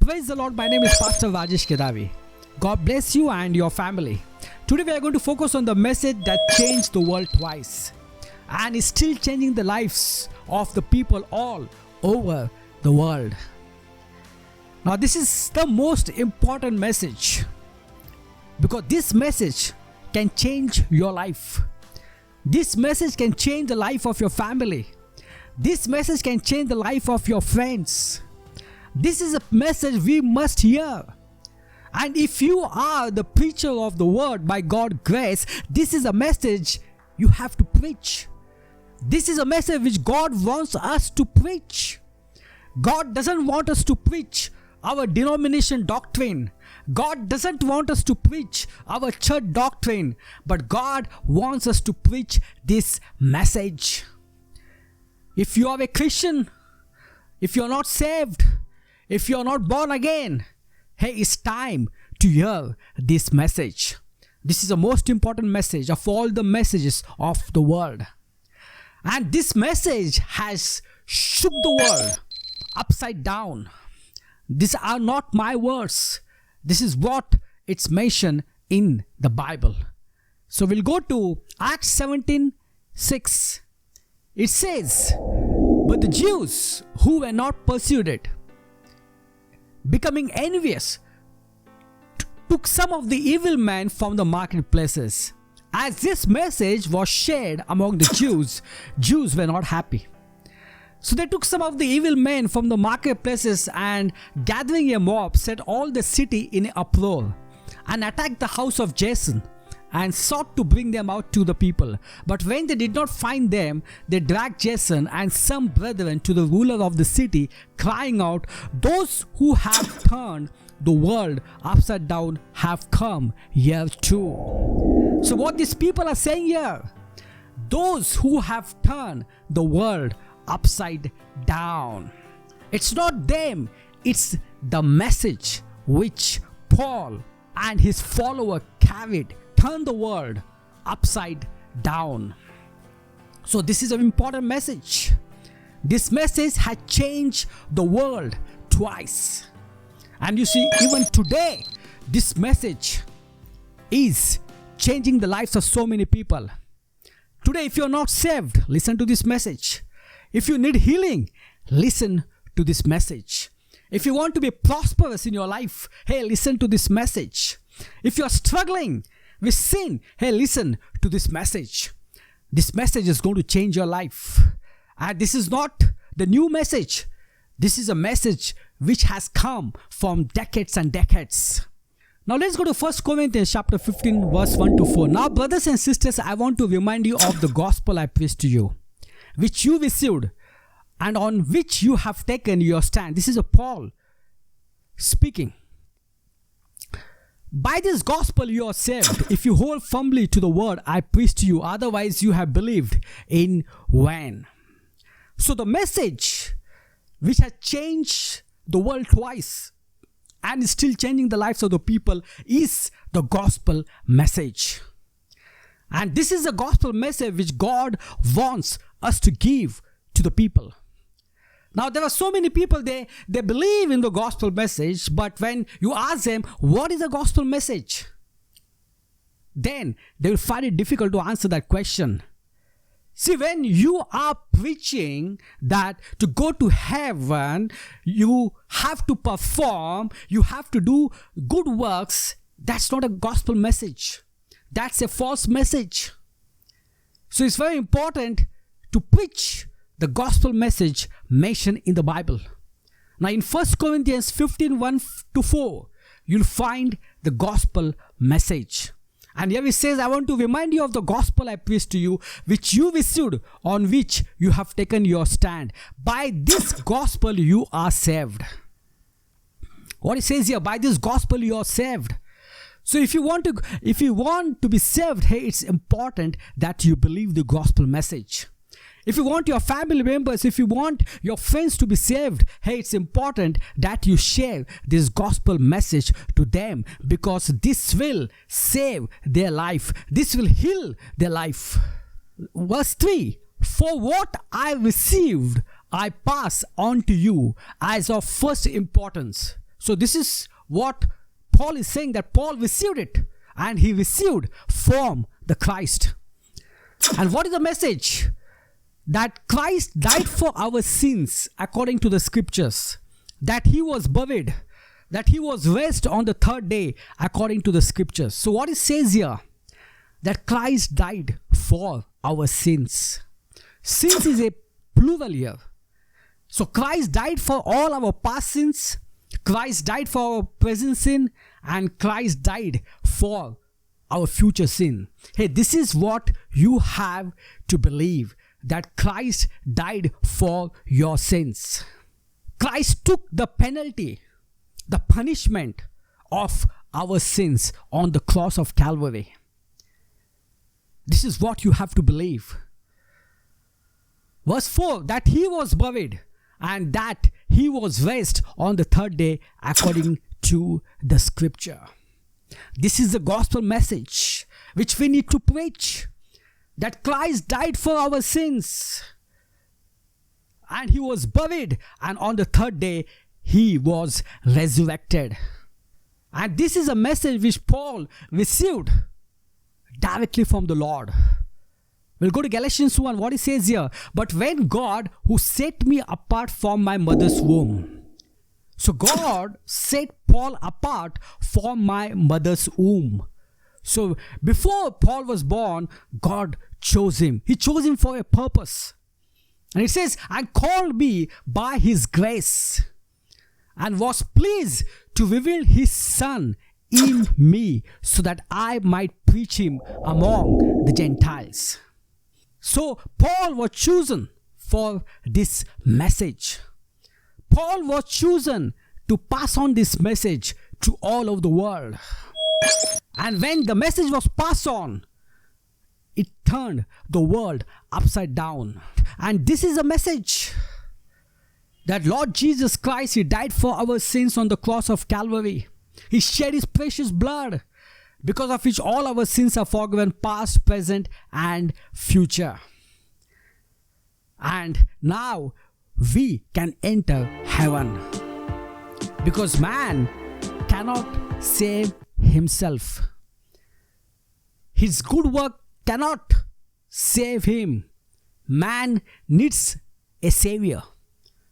Praise the Lord, my name is Pastor Rajesh Kedavi. God bless you and your family. Today we are going to focus on the message that changed the world twice and is still changing the lives of the people all over the world. Now this is the most important message because this message can change your life. This message can change the life of your family. This message can change the life of your friends. This is a message we must hear. And if you are the preacher of the word by God's grace, this is a message you have to preach. This is a message which God wants us to preach. God doesn't want us to preach our denomination doctrine. God doesn't want us to preach our church doctrine. But God wants us to preach this message. If you are a Christian, if you are not saved, if you are not born again, hey, it's time to hear this message. This is the most important message of all the messages of the world. And this message has shook the world upside down. These are not my words. This is what it's mentioned in the Bible. So we'll go to Acts 17:6. It says, "But the Jews who were not persuaded, becoming envious, took some of the evil men from the marketplaces." As this message was shared among the Jews were not happy. So they took some of the evil men from the marketplaces and, gathering a mob, set all the city in uproar and attacked the house of Jason and sought to bring them out to the people. But when they did not find them, they dragged Jason and some brethren to the ruler of the city, crying out, "Those who have turned the world upside down have come here too." So what these people are saying here, those who have turned the world upside down. It's not them, it's the message which Paul and his follower carried. Turn the world upside down. So this is an important message. This message has changed the world twice. And you see, even today, this message is changing the lives of so many people. Today, if you're not saved, listen to this message. If you need healing, listen to this message. If you want to be prosperous in your life, hey, listen to this message. If you're struggling with sin, hey, listen to this message. This message is going to change your life. And this is not the new message. This is a message which has come from decades and decades. Now let's go to 1 Corinthians chapter 15 verse 1 to 4. "Now brothers and sisters, I want to remind you of the gospel I preached to you, which you received and on which you have taken your stand." This is a Paul speaking. "By this gospel you are saved, if you hold firmly to the word I preached to you. Otherwise you have believed in vain." So the message which has changed the world twice and is still changing the lives of the people is the gospel message. And this is a gospel message which God wants us to give to the people. Now there are so many people, they believe in the gospel message, but when you ask them, what is the gospel message? Then they will find it difficult to answer that question. See, when you are preaching that to go to heaven, you have to perform, you have to do good works, that's not a gospel message. That's a false message. So it's very important to preach the gospel message mentioned in the Bible. Now in 1 Corinthians 15, 1-4, you'll find the gospel message. And here it says, I want to remind you of the gospel I preached to you, which you received, on which you have taken your stand. By this gospel you are saved. What it says here, by this gospel you are saved. So if you want to be saved, hey, it's important that you believe the gospel message. If you want your family members, if you want your friends to be saved, hey, it's important that you share this gospel message to them, because this will save their life. This will heal their life. Verse 3, for what I received, I pass on to you as of first importance. So this is what Paul is saying, that Paul received it, and he received from the Christ. And what is the message? That Christ died for our sins according to the scriptures, that he was buried, that he was raised on the third day according to the scriptures. So what it says here, that Christ died for our sins. Sins is a plural here. So Christ died for all our past sins, Christ died for our present sin, and Christ died for our future sin. Hey, this is what you have to believe, that Christ died for your sins. Christ took the penalty, the punishment of our sins on the cross of Calvary. This is what you have to believe. Verse 4, that he was buried and that he was raised on the third day according to the scripture. This is the gospel message which we need to preach. That Christ died for our sins, and he was buried, and on the third day he was resurrected. And this is a message which Paul received directly from the Lord. We'll go to Galatians 1, what it says here. But when God, who set me apart from my mother's womb. So God set Paul apart from my mother's womb. So before Paul was born, God chose him. He chose him for a purpose. And it says, and called me by his grace, and was pleased to reveal his son in me, so that I might preach him among the Gentiles. So Paul was chosen for this message. Paul was chosen to pass on this message to all over the world. And when the message was passed on, it turned the world upside down. And this is a message that Lord Jesus Christ, he died for our sins on the cross of Calvary. He shed his precious blood, because of which all our sins are forgiven, past, present, and future. And now we can enter heaven, because man cannot save himself. His good work cannot save him. Man needs a savior.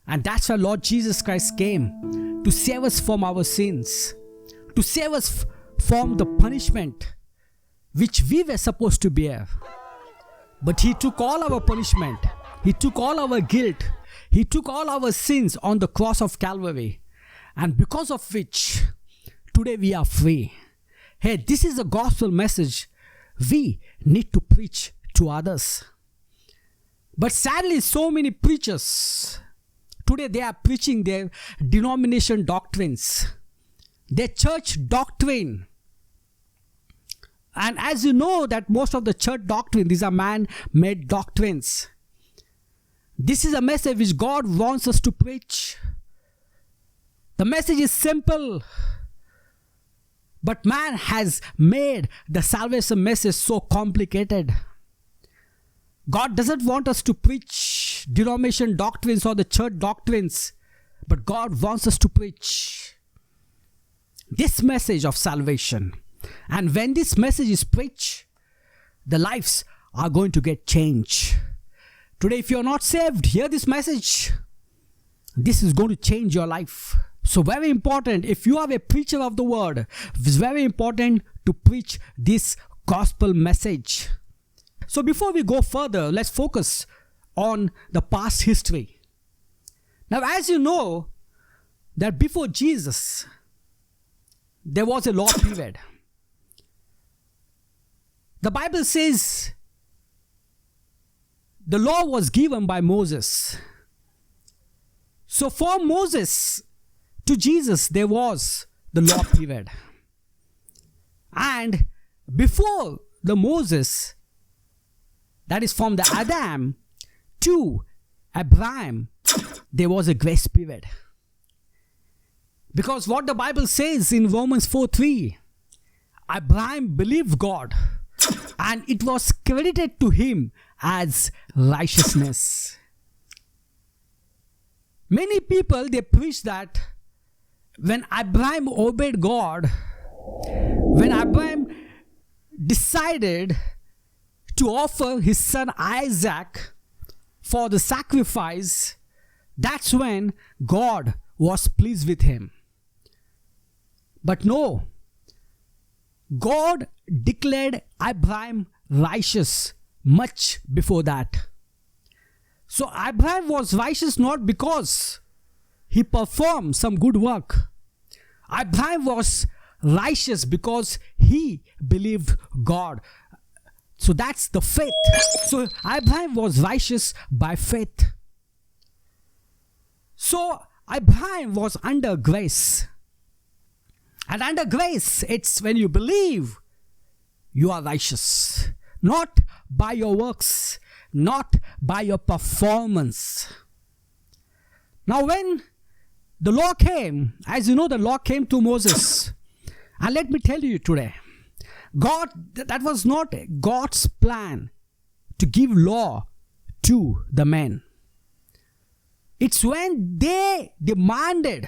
And that's why Lord Jesus Christ came, to save us from our sins, to save us from the punishment which we were supposed to bear. But he took all our punishment. He took all our guilt. He took all our sins on the cross of Calvary. And because of which, today we are free. Hey, this is a gospel message we need to preach to others. But sadly, so many preachers, today they are preaching their denomination doctrines, their church doctrine. And as you know that most of the church doctrine, these are man-made doctrines. This is a message which God wants us to preach. The message is simple, but man has made the salvation message so complicated. God doesn't want us to preach denomination doctrines or the church doctrines, but God wants us to preach this message of salvation. And when this message is preached, the lives are going to get changed. Today, if you're not saved, hear this message. This is going to change your life. So very important, if you are a preacher of the word, it's very important to preach this gospel message. So before we go further, let's focus on the past history. Now, as you know, that before Jesus, there was a law period. The Bible says the law was given by Moses. So from Moses to Jesus, there was the law period. And before the Moses, that is from the Adam to Abraham, there was a grace period. Because what the Bible says in Romans 4:3, Abraham believed God and it was credited to him as righteousness. Many people, they preach that when Abraham obeyed God, when Abraham decided to offer his son Isaac for the sacrifice, that's when God was pleased with him. But no, God declared Abraham righteous much before that. So Abraham was righteous not because he performed some good work. Abraham was righteous because he believed God. So that's the faith. So Abraham was righteous by faith. So Abraham was under grace. And under grace, it's when you believe, you are righteous. Not by your works, not by your performance. Now when the law came, as you know, the law came to Moses. And let me tell you today, that was not God's plan to give law to the men. It's when they demanded,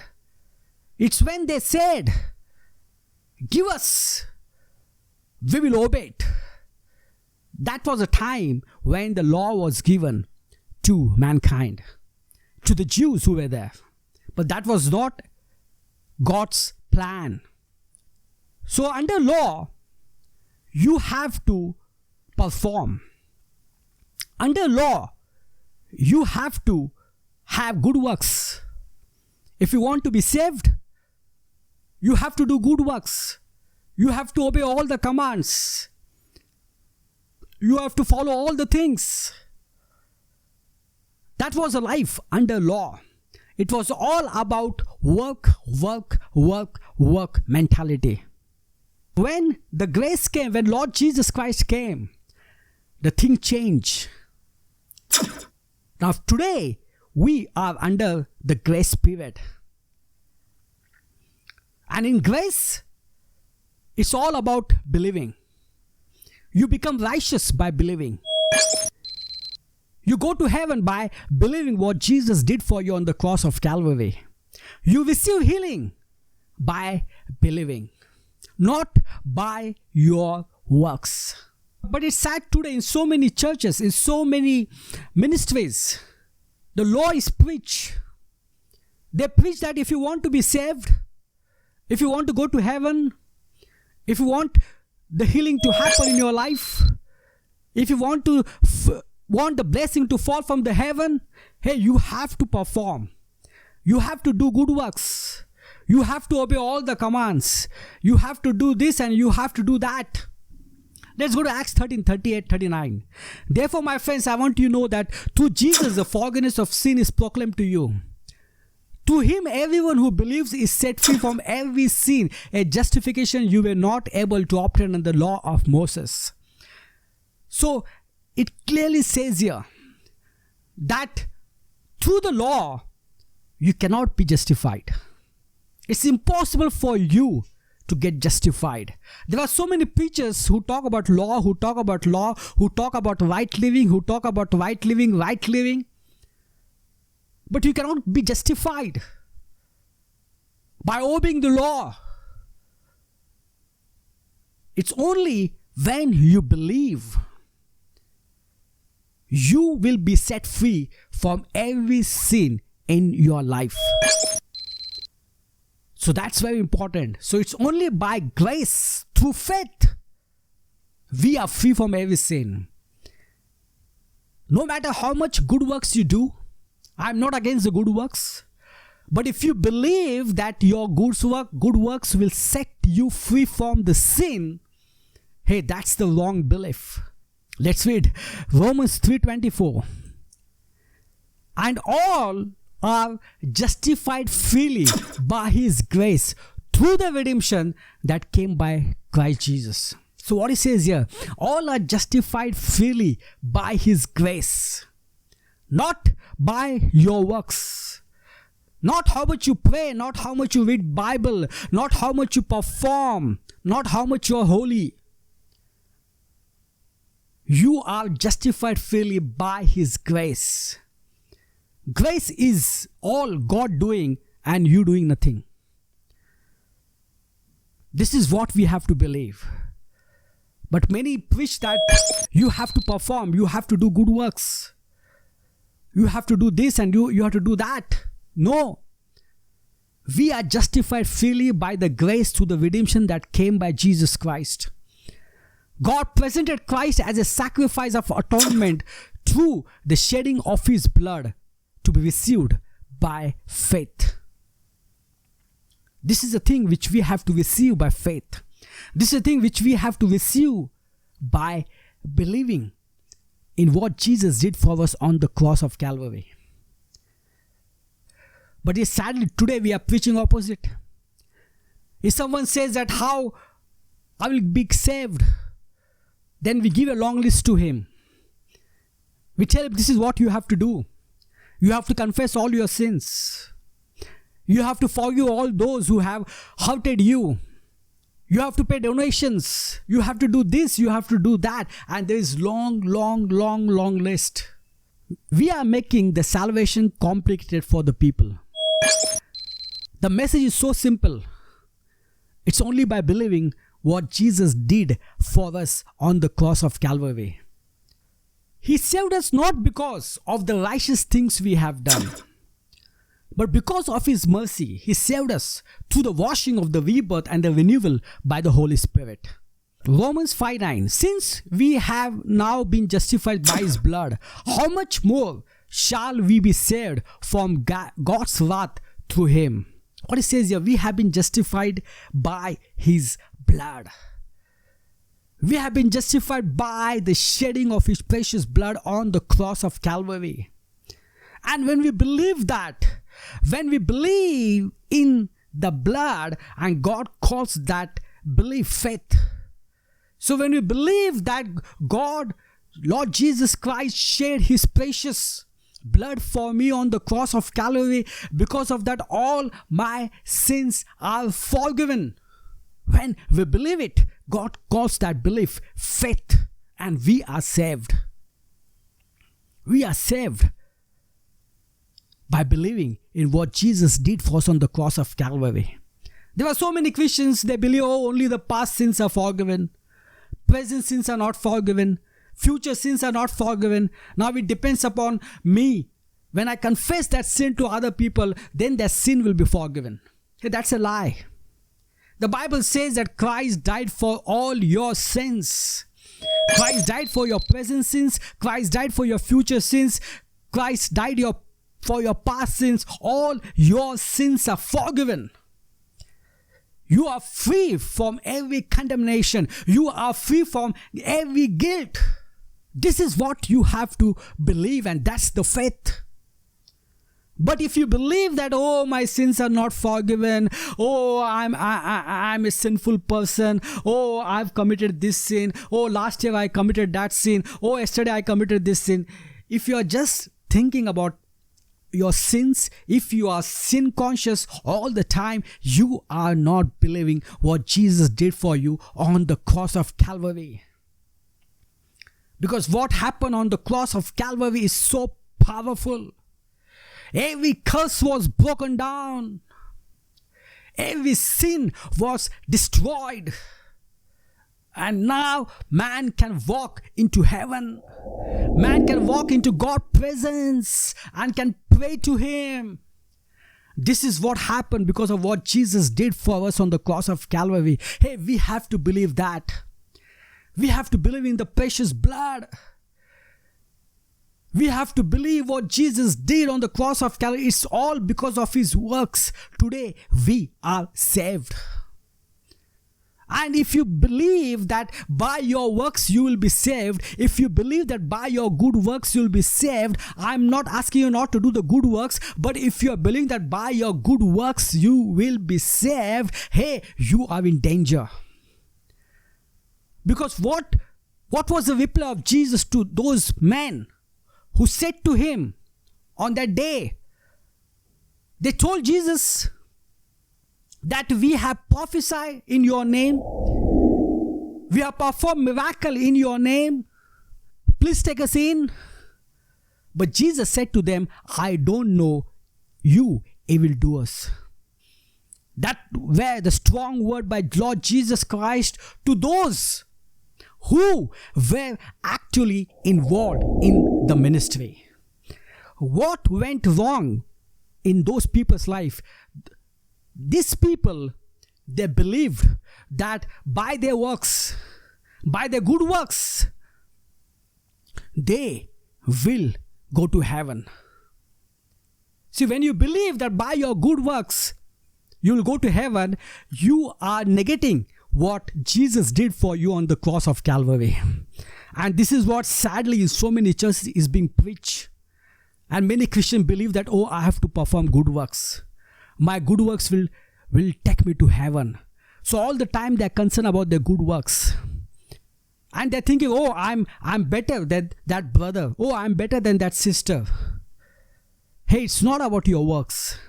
it's when they said, give us, we will obey it. That was a time when the law was given to mankind, to the Jews who were there. But that was not God's plan. So under law, you have to perform. Under law, you have to have good works. If you want to be saved, you have to do good works. You have to obey all the commands. You have to follow all the things. That was a life under law. It was all about work, work, work, work mentality. When the grace came, when Lord Jesus Christ came, the thing changed. Now today, we are under the grace period. And in grace, it's all about believing. You become righteous by believing. You go to heaven by believing what Jesus did for you on the cross of Calvary. You receive healing by believing, not by your works. But it's sad today in so many churches, in so many ministries, the law is preached. They preach that if you want to be saved, if you want to go to heaven, if you want the healing to happen in your life, if you want to want the blessing to fall from the heaven, hey, you have to perform. You have to do good works. You have to obey all the commands. You have to do this and you have to do that. Let's go to Acts 13:38-39. Therefore, my friends, I want you to know that through Jesus, the forgiveness of sin is proclaimed to you. To him, everyone who believes is set free from every sin, a justification you were not able to obtain in the law of Moses. So, it clearly says here that through the law, you cannot be justified. It's impossible for you to get justified. There are so many preachers who talk about law, who talk about right living, who talk about right living. But you cannot be justified by obeying the law. It's only when you believe you will be set free from every sin in your life. So that's very important. So it's only by grace, through faith, we are free from every sin. No matter how much good works you do, I'm not against the good works. But if you believe that your good works will set you free from the sin, hey, that's the wrong belief. Let's read Romans 3:24. And all are justified freely by His grace through the redemption that came by Christ Jesus. So what he says here, all are justified freely by His grace, not by your works. Not how much you pray, not how much you read Bible, not how much you perform, not how much you are holy. You are justified freely by His grace. Grace is all God doing and you doing nothing. This is what we have to believe. But many preach that you have to perform, you have to do good works. You have to do this and you have to do that. No. We are justified freely by the grace through the redemption that came by Jesus Christ. God presented Christ as a sacrifice of atonement through the shedding of His blood to be received by faith. This is a thing which we have to receive by faith. This is a thing which we have to receive by believing in what Jesus did for us on the cross of Calvary. But sadly today we are preaching opposite. If someone says that how I will be saved, then we give a long list to him. We tell him this is what you have to do. You have to confess all your sins. You have to forgive all those who have hurted you. You have to pay donations. You have to do this. You have to do that. And there is long list. We are making the salvation complicated for the people. The message is so simple. It's only by believing what Jesus did for us on the cross of Calvary. He saved us not because of the righteous things we have done, but because of His mercy. He saved us through the washing of the rebirth and the renewal by the Holy Spirit. Romans 5:9. Since we have now been justified by His blood, how much more shall we be saved from God's wrath through Him? What it says here, we have been justified by His blood. We have been justified by the shedding of His precious blood on the cross of Calvary. And when we believe that, when we believe in the blood, and God calls that belief faith. So when we believe that God, Lord Jesus Christ, shed His precious blood for me on the cross of Calvary, because of that all my sins are forgiven. When we believe it, God calls that belief faith, and we are saved. We are saved by believing in what Jesus did for us on the cross of Calvary. There are so many Christians, they believe, only the past sins are forgiven. Present sins are not forgiven. Future sins are not forgiven. Now it depends upon me. When I confess that sin to other people, then that sin will be forgiven. Hey, that's a lie. The Bible says that Christ died for all your sins. Christ died for your present sins. Christ died for your future sins. Christ died for your past sins. All your sins are forgiven. You are free from every condemnation. You are free from every guilt. This is what you have to believe, and that's the faith. But if you believe that, oh, my sins are not forgiven, oh, I'm a sinful person, oh, I've committed this sin, oh, last year I committed that sin, oh, yesterday I committed this sin. If you are just thinking about your sins, if you are sin conscious all the time, you are not believing what Jesus did for you on the cross of Calvary. Because what happened on the cross of Calvary is so powerful. Every curse was broken down. Every sin was destroyed. And now man can walk into heaven. Man can walk into God's presence and can pray to Him. This is what happened because of what Jesus did for us on the cross of Calvary. Hey, we have to believe that. We have to believe in the precious blood. We have to believe what Jesus did on the cross of Calvary. It's all because of his works. Today we are saved. And if you believe that by your works you will be saved, if you believe that by your good works you will be saved, I'm not asking you not to do the good works, but if you are believing that by your good works you will be saved, hey, you are in danger. Because what was the reply of Jesus to those men who said to him on that day? They told Jesus that we have prophesied in your name, we have performed miracle in your name, please take us in. But Jesus said to them, I don't know you, evildoers. That were the strong word by Lord Jesus Christ to those who were actually involved in the ministry. What went wrong in those people's life? These people, they believed that by their works, by their good works, they will go to heaven. See, when you believe that by your good works you will go to heaven, you are negating what Jesus did for you on the cross of Calvary. And this is what sadly in so many churches is being preached. And many Christians believe that, oh, I have to perform good works. My good works will take me to heaven. So all the time they're concerned about their good works. And they're thinking, oh, I'm better than that brother. Oh, I'm better than that sister. Hey, it's not about your works.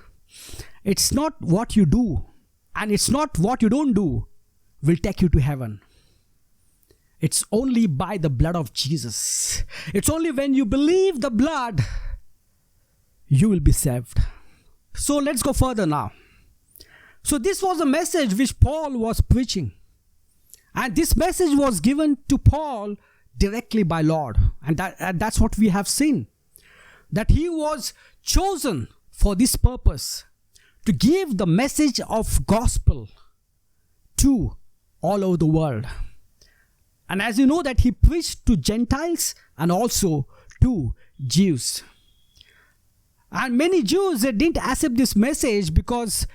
It's not what you do. And it's not what you don't do will take you to heaven. It's only by the blood of Jesus. It's only when you believe the blood, you will be saved. So let's go further now. So this was a message which Paul was preaching. And this message was given to Paul directly by Lord. And that's what we have seen. That he was chosen for this purpose. To give the message of gospel to all over the world. And as you know that he preached to Gentiles and also to Jews. And many Jews, they didn't accept this message because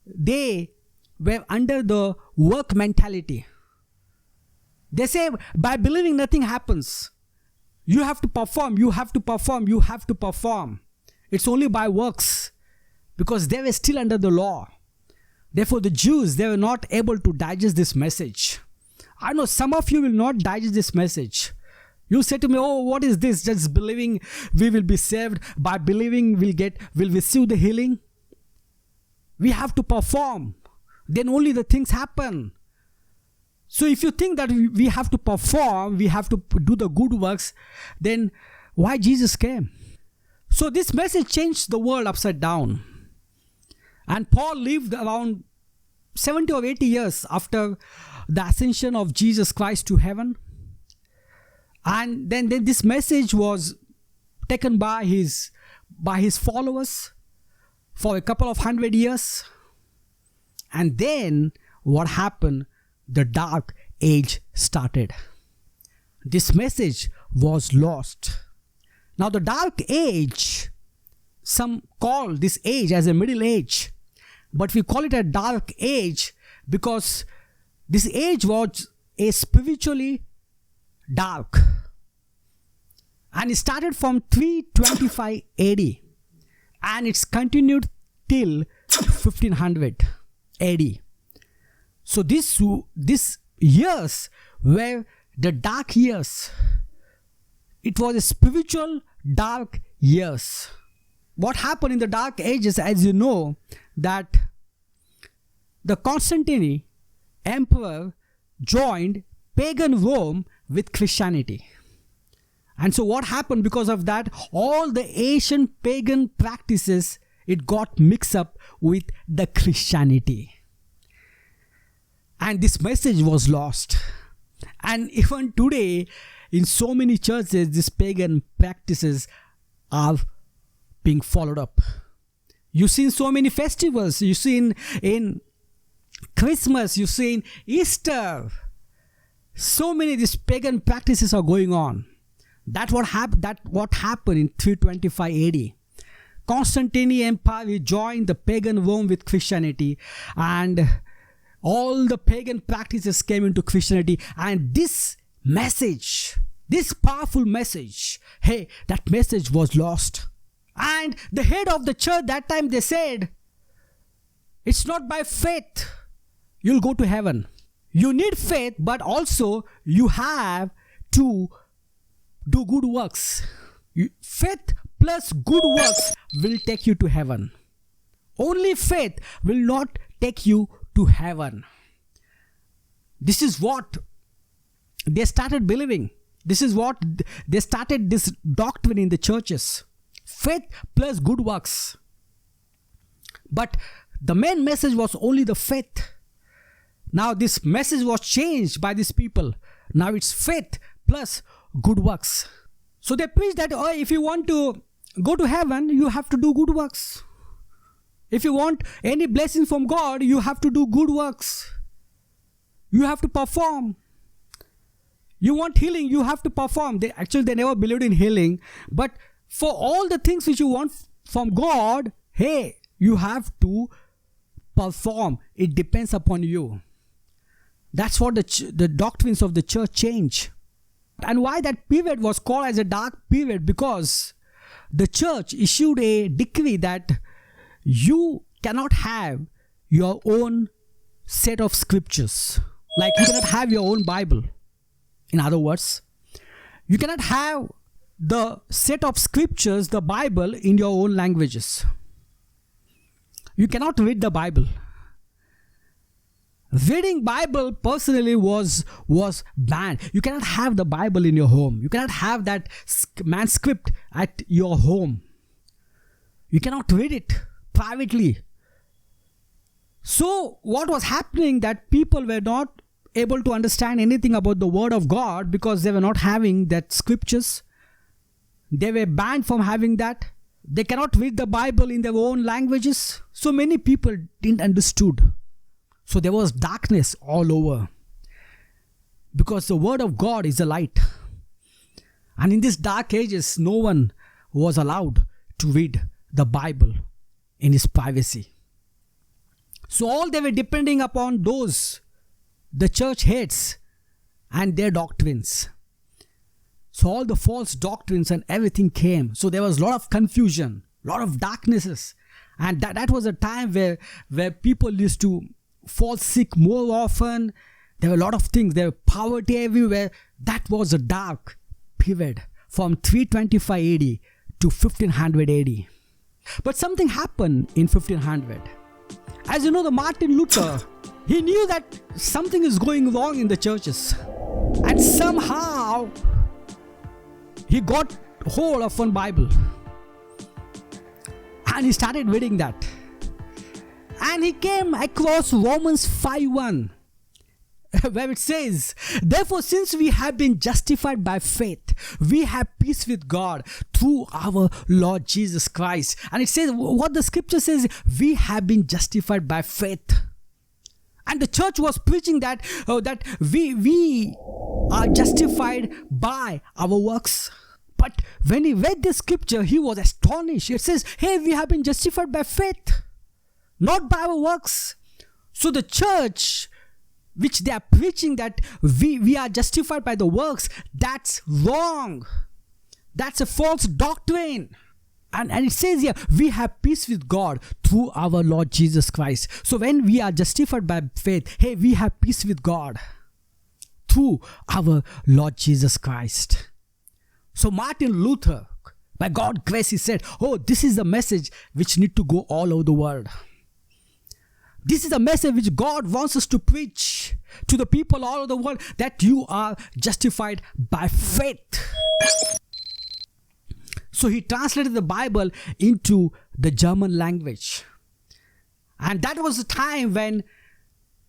they were under the work mentality. They say, by believing nothing happens. You have to perform, you have to perform, you have to perform. It's only by works. Because they were still under the law. Therefore, the Jews, they were not able to digest this message. I know some of you will not digest this message. You say to me, oh, what is this? Just believing we will be saved. By believing we'll receive the healing. We have to perform. Then only the things happen. So if you think that we have to perform, we have to do the good works, then why Jesus came? So this message changed the world upside down. And Paul lived around 70 or 80 years after the ascension of Jesus Christ to heaven. And then this message was taken by his followers for a couple of 100 years. And then what happened? The dark age started. This message was lost. Now the dark age, some call this age as a middle age. But we call it a dark age because this age was a spiritually dark. And it started from 325 AD. And it's continued till 1500 AD. So these years were the dark years. It was a spiritual dark years. What happened in the dark ages, as you know, that the Constantine emperor joined pagan Rome with Christianity. And so what happened because of that? All the ancient pagan practices, it got mixed up with the Christianity. And this message was lost. And even today, in so many churches, these pagan practices are being followed up. You see in so many festivals, you see in Christmas, you see in Easter, so many of these pagan practices are going on. That what happened in 325 AD. Constantine Empire joined the pagan Rome with Christianity, and all the pagan practices came into Christianity, and this message, this powerful message, hey, that message was lost. And the head of the church that time, they said, it's not by faith you'll go to heaven. You need faith, but also you have to do good works. Faith plus good works will take you to heaven. Only faith will not take you to heaven. This is what they started believing. This is what they started this doctrine in the churches. Faith plus good works. But the main message was only the faith. Now this message was changed by these people. Now it's faith plus good works. So they preach that, oh, if you want to go to heaven, you have to do good works. If you want any blessing from God, you have to do good works. You have to perform. You want healing, you have to perform. They never believed in healing. But for all the things which you want from God, hey, you have to perform. It depends upon you. That's what the doctrines of the church change. And why that period was called as a dark period? Because the church issued a decree that you cannot have your own set of scriptures. Like you cannot have your own Bible. In other words, you cannot have the set of scriptures, the Bible, in your own languages. You cannot read the Bible. Reading Bible personally was banned. You cannot have the Bible in your home. You cannot have that manuscript at your home. You cannot read it privately. So what was happening, that people were not able to understand anything about the word of God because they were not having that scriptures. They were banned from having that. They cannot read the Bible in their own languages. So many people didn't understood. So there was darkness all over. Because the word of God is a light. And in these dark ages, no one was allowed to read the Bible in his privacy. So all they were depending upon those the church hates and their doctrines. So all the false doctrines and everything came. So there was a lot of confusion, a lot of darknesses. And that was a time where people used to fall sick more often. There were a lot of things. There was poverty everywhere. That was a dark period from 325 AD to 1500 AD. But something happened in 1500. As you know, the Martin Luther, he knew that something is going wrong in the churches. And somehow he got hold of one Bible. And he started reading that. And he came across Romans 5:1, where it says, therefore, since we have been justified by faith, we have peace with God through our Lord Jesus Christ. And it says, what the scripture says, we have been justified by faith. And the church was preaching that we are justified by our works. But when he read the scripture, he was astonished. It says, hey, we have been justified by faith, not by our works. So the church, which they are preaching that we are justified by the works, that's wrong. That's a false doctrine. And it says here, we have peace with God through our Lord Jesus Christ. So when we are justified by faith, hey, we have peace with God through our Lord Jesus Christ. So Martin Luther, by God's grace, he said, oh, this is the message which need to go all over the world. This is a message which God wants us to preach to the people all over the world, that you are justified by faith. So he translated the Bible into the German language. And that was the time when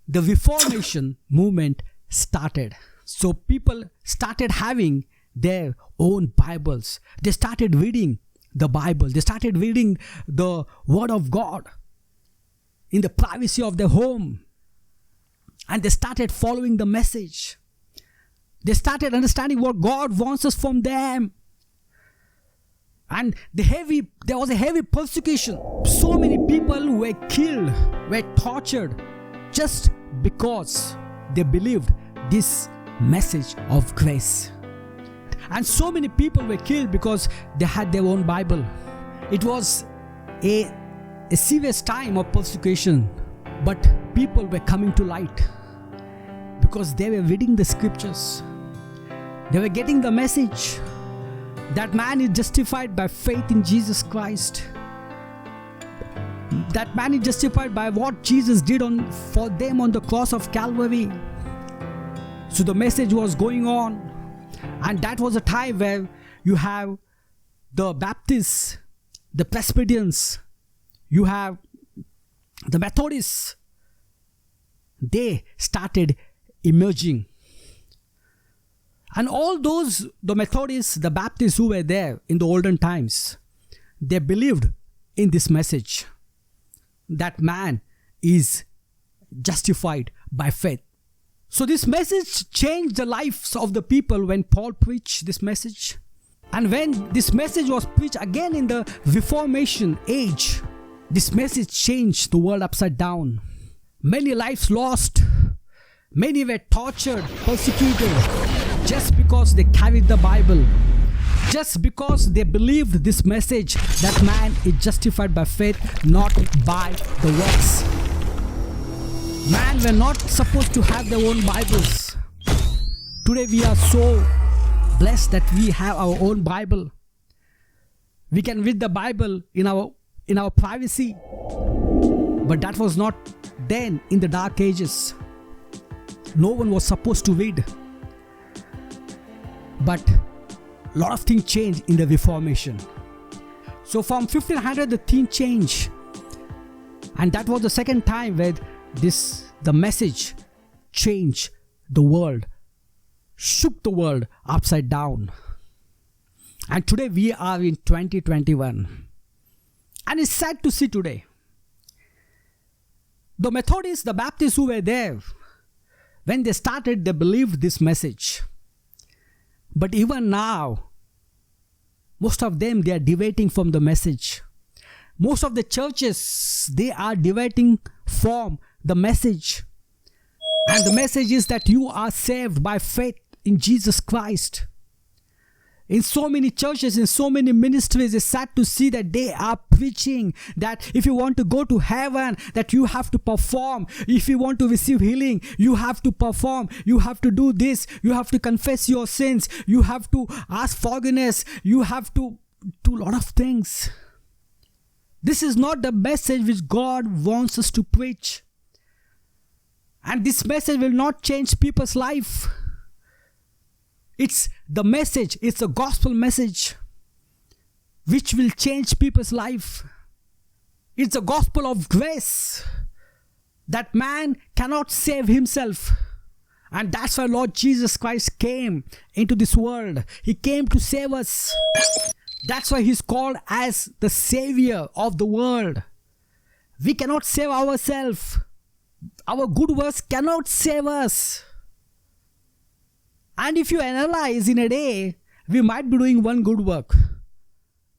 the Reformation movement started. So people started having their own Bibles. They started reading the Bible. They started reading the Word of God in the privacy of their home. And they started following the message. They started understanding what God wants us from them. And there was a heavy persecution. So many people were killed, were tortured, just because they believed this message of grace. And so many people were killed because they had their own Bible. It was a serious time of persecution, but people were coming to light because they were reading the scriptures. They were getting the message that man is justified by faith in Jesus Christ. That man is justified by what Jesus did for them on the cross of Calvary. So the message was going on, and that was a time where you have the Baptists, the Presbyterians, you have the Methodists. They started emerging. And all those, the Methodists, the Baptists who were there in the olden times, they believed in this message that man is justified by faith. So this message changed the lives of the people when Paul preached this message. And when this message was preached again in the Reformation age, this message changed the world upside down. Many lives lost. Many were tortured, persecuted, just because they carried the Bible. Just because they believed this message that man is justified by faith, not by the works. Man were not supposed to have their own Bibles. Today we are so blessed that we have our own Bible. We can read the Bible in our privacy. But that was not then in the dark ages. No one was supposed to read. But a lot of things changed in the Reformation. So from 1500 the thing changed. And that was the second time where the message changed the world, shook the world upside down. And today we are in 2021. And it's sad to see today. The Methodists, the Baptists who were there, when they started, they believed this message. But even now, most of them, they are deviating from the message. Most of the churches, they are deviating from the message. And the message is that you are saved by faith in Jesus Christ. In so many churches, in so many ministries, it's sad to see that they are preaching that if you want to go to heaven, that you have to perform. If you want to receive healing, you have to perform. You have to do this. You have to confess your sins. You have to ask forgiveness. You have to do a lot of things. This is not the message which God wants us to preach. And this message will not change people's life. It's the message, it's a gospel message which will change people's life. It's a gospel of grace that man cannot save himself. And that's why Lord Jesus Christ came into this world. He came to save us. That's why he's called as the Savior of the world. We cannot save ourselves. Our good works cannot save us. And if you analyze in a day, we might be doing one good work.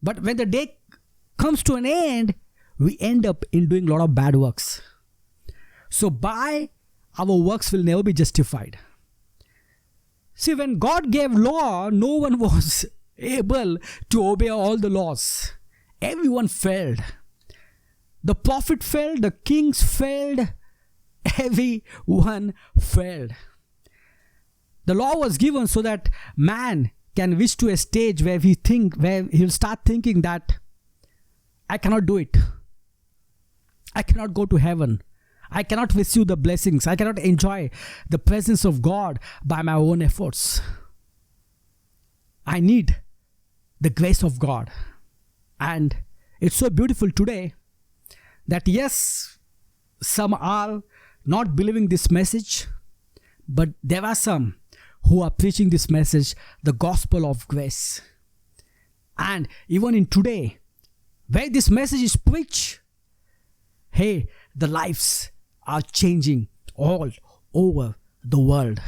But when the day comes to an end, we end up in doing a lot of bad works. So by our works will never be justified. See, when God gave law, no one was able to obey all the laws. Everyone failed. The prophet failed, the kings failed, everyone failed. The law was given so that man can reach to a stage where he'll start thinking that I cannot do it. I cannot go to heaven. I cannot receive the blessings. I cannot enjoy the presence of God by my own efforts. I need the grace of God. And it's so beautiful today that yes, some are not believing this message, but there are some who are preaching this message, the gospel of grace. And even in today, where this message is preached, hey, the lives are changing all over the world.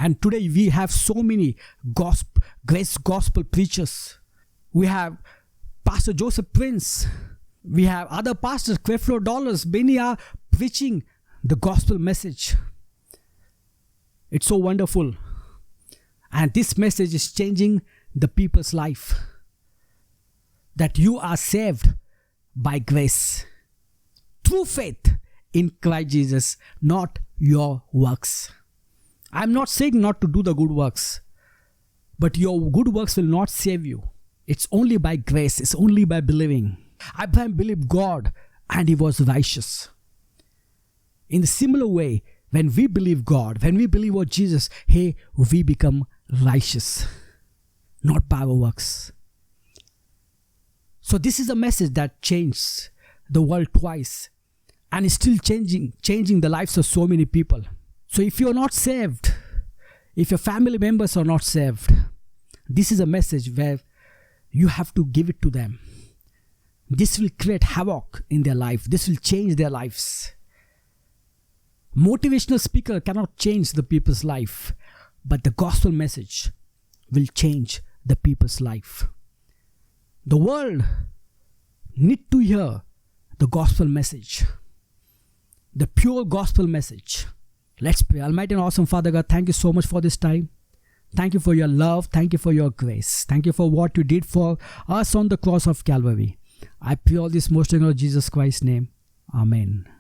And today we have so many grace gospel preachers. We have Pastor Joseph Prince. We have other pastors, Creflo Dollars. Many are preaching the gospel message. It's so wonderful. And this message is changing the people's life. That you are saved by grace. Through faith in Christ Jesus, not your works. I'm not saying not to do the good works. But your good works will not save you. It's only by grace. It's only by believing. Abraham believed God and he was righteous. In a similar way, when we believe God, when we believe what Jesus, hey, we become righteous. Not by our works. So this is a message that changed the world twice. And is still changing the lives of so many people. So if you're not saved, if your family members are not saved, this is a message where you have to give it to them. This will create havoc in their life. This will change their lives. Motivational speaker cannot change the people's life, but the gospel message will change the people's life. The world need to hear the gospel message. The pure gospel message. Let's pray. Almighty and awesome Father God, thank you so much for this time. Thank you for your love. Thank you for your grace. Thank you for what you did for us on the cross of Calvary. I pray all this most in Jesus Christ's name. Amen.